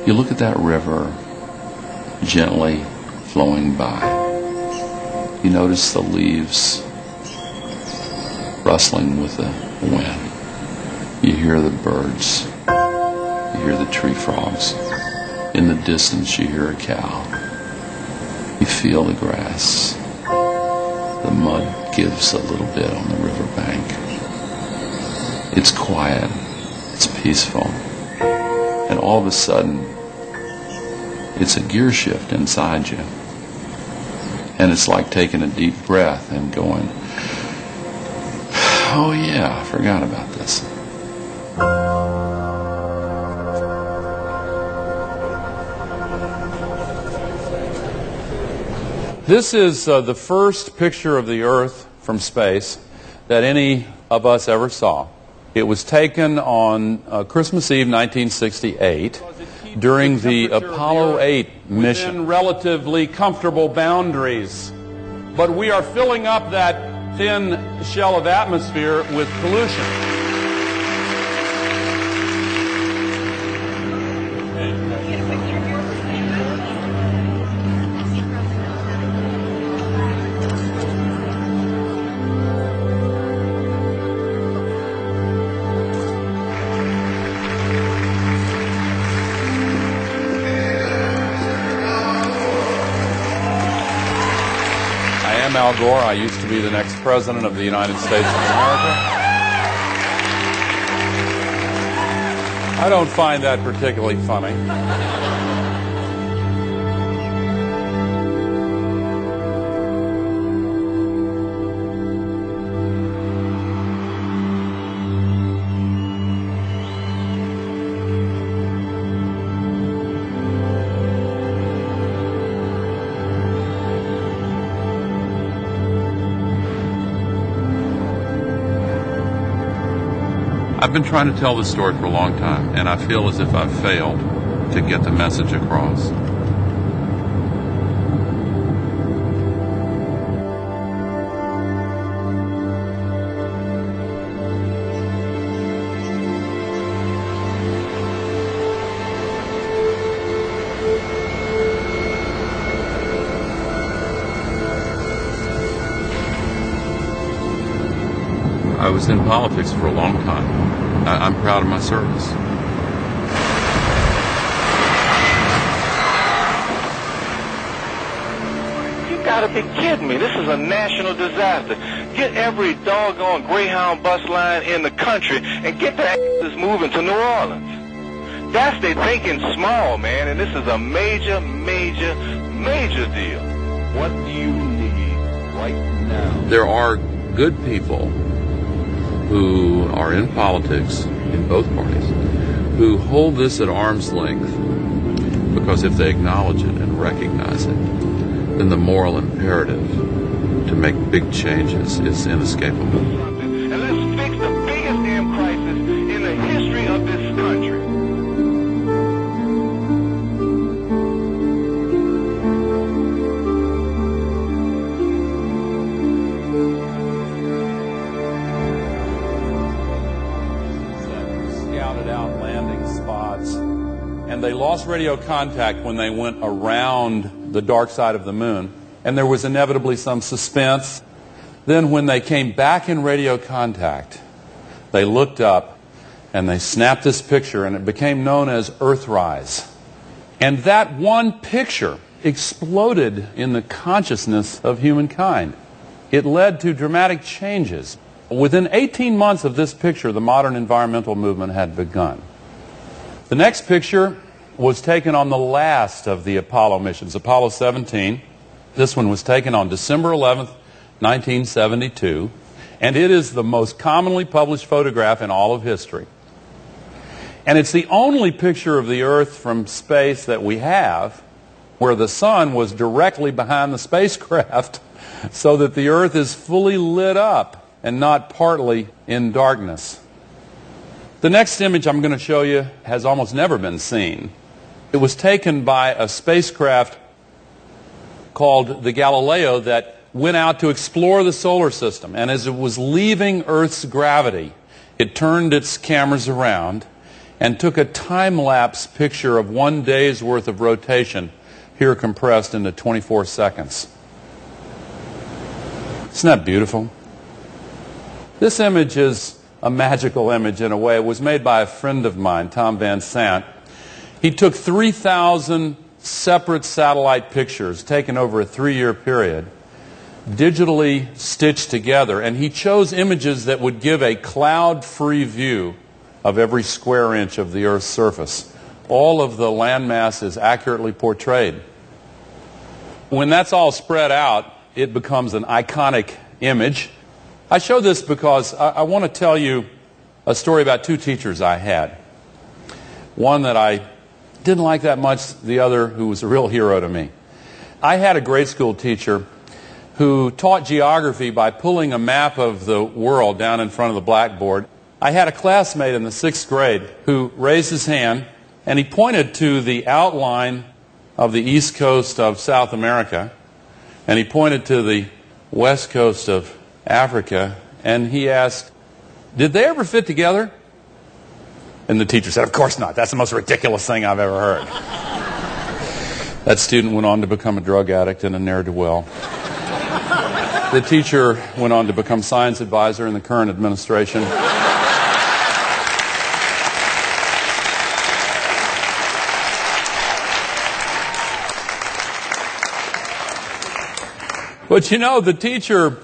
You look at that river gently flowing by. You notice the leaves rustling with the wind. You hear the birds. You hear the tree frogs. In the distance, you hear a cow. You feel the grass. The mud gives a little bit on the riverbank. It's quiet. It's peaceful. And all of a sudden, it's a gear shift inside you. And it's like taking a deep breath and going, oh yeah, I forgot about this. This is the first picture of the Earth from space that any of us ever saw. It was taken on Christmas Eve 1968 during the Apollo 8 mission. Within relatively comfortable boundaries. But we are filling up that thin shell of atmosphere with pollution. I'm Al Gore. I used to be the next president of the United States of America. I don't find that particularly funny. I've been trying to tell this story for a long time, and I feel as if I've failed to get the message across. I was in politics for a long time. I'm proud of my service. You gotta be kidding me. This is a national disaster. Get every doggone Greyhound bus line in the country and get the asses moving to New Orleans. That's they thinking small, man, and this is a major, major, major deal. What do you need right now? There are good people who are in politics, in both parties, who hold this at arm's length because if they acknowledge it and recognize it, then the moral imperative to make big changes is inescapable. And let's fix the biggest damn crisis in the history of this country. And they lost radio contact when they went around the dark side of the moon. And there was inevitably some suspense. Then when they came back in radio contact, they looked up and they snapped this picture, and it became known as Earthrise. And that one picture exploded in the consciousness of humankind. It led to dramatic changes. Within 18 months of this picture, the modern environmental movement had begun. The next picture was taken on the last of the Apollo missions, Apollo 17. This one was taken on December 11th, 1972, and it is the most commonly published photograph in all of history. And it's the only picture of the Earth from space that we have where the sun was directly behind the spacecraft so that the Earth is fully lit up and not partly in darkness. The next image I'm going to show you has almost never been seen. It was taken by a spacecraft called the Galileo that went out to explore the solar system. And as it was leaving Earth's gravity, it turned its cameras around and took a time-lapse picture of 1 day's worth of rotation, here compressed into 24 seconds. Isn't that beautiful? This image is a magical image in a way. It was made by a friend of mine, Tom Van Sant. He took 3,000 separate satellite pictures taken over a 3-year period, digitally stitched together, and he chose images that would give a cloud-free view of every square inch of the Earth's surface. All of the landmass is accurately portrayed. When that's all spread out, it becomes an iconic image. I show this because I want to tell you a story about 2 teachers I had. One that I didn't like that much, the other who was a real hero to me. I had a grade school teacher who taught geography by pulling a map of the world down in front of the blackboard. I had a classmate in the 6th grade who raised his hand and he pointed to the outline of the east coast of South America, and he pointed to the west coast of Africa, and he asked, "Did they ever fit together?" And the teacher said, "Of course not. That's the most ridiculous thing I've ever heard." That student went on to become a drug addict and a ne'er-do-well. The teacher went on to become science advisor in the current administration. But you know, the teacher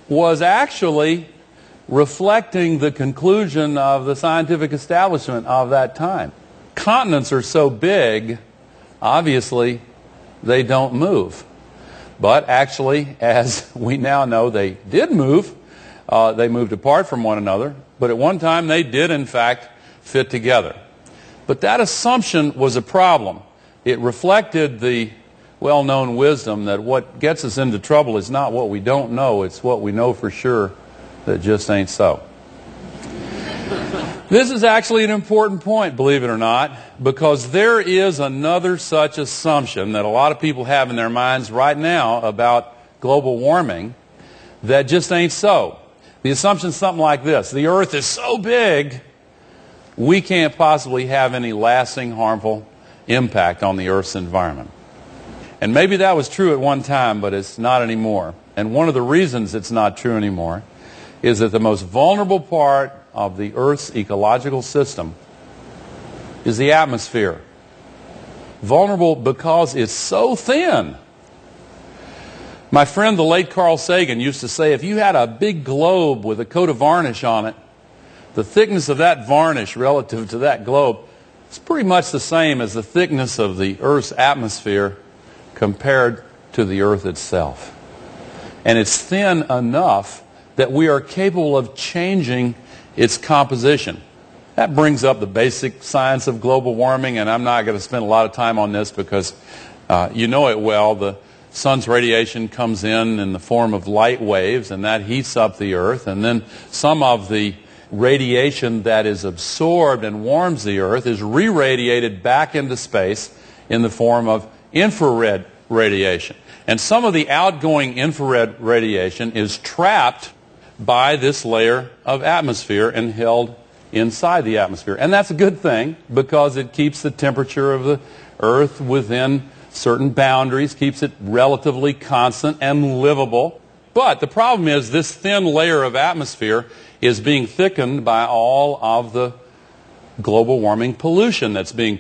was actually reflecting the conclusion of the scientific establishment of that time. Continents are so big, obviously, they don't move. But actually, as we now know, they did move. They moved apart from one another. But at one time, they did, in fact, fit together. But that assumption was a problem. It reflected the well-known wisdom that what gets us into trouble is not what we don't know, it's what we know for sure that just ain't so. This is actually an important point, believe it or not, because there is another such assumption that a lot of people have in their minds right now about global warming that just ain't so. The assumption is something like this: the Earth is so big, we can't possibly have any lasting harmful impact on the Earth's environment. And maybe that was true at one time, but it's not anymore. And one of the reasons it's not true anymore is that the most vulnerable part of the Earth's ecological system is the atmosphere. Vulnerable because it's so thin. My friend, the late Carl Sagan, used to say, if you had a big globe with a coat of varnish on it, the thickness of that varnish relative to that globe is pretty much the same as the thickness of the Earth's atmosphere compared to the Earth itself. And it's thin enough that we are capable of changing its composition. That brings up the basic science of global warming, and I'm not going to spend a lot of time on this because you know it well. The sun's radiation comes in the form of light waves, and that heats up the Earth, and then some of the radiation that is absorbed and warms the Earth is re-radiated back into space in the form of infrared radiation. And some of the outgoing infrared radiation is trapped by this layer of atmosphere and held inside the atmosphere. And that's a good thing because it keeps the temperature of the Earth within certain boundaries, keeps it relatively constant and livable. But the problem is this thin layer of atmosphere is being thickened by all of the global warming pollution that's being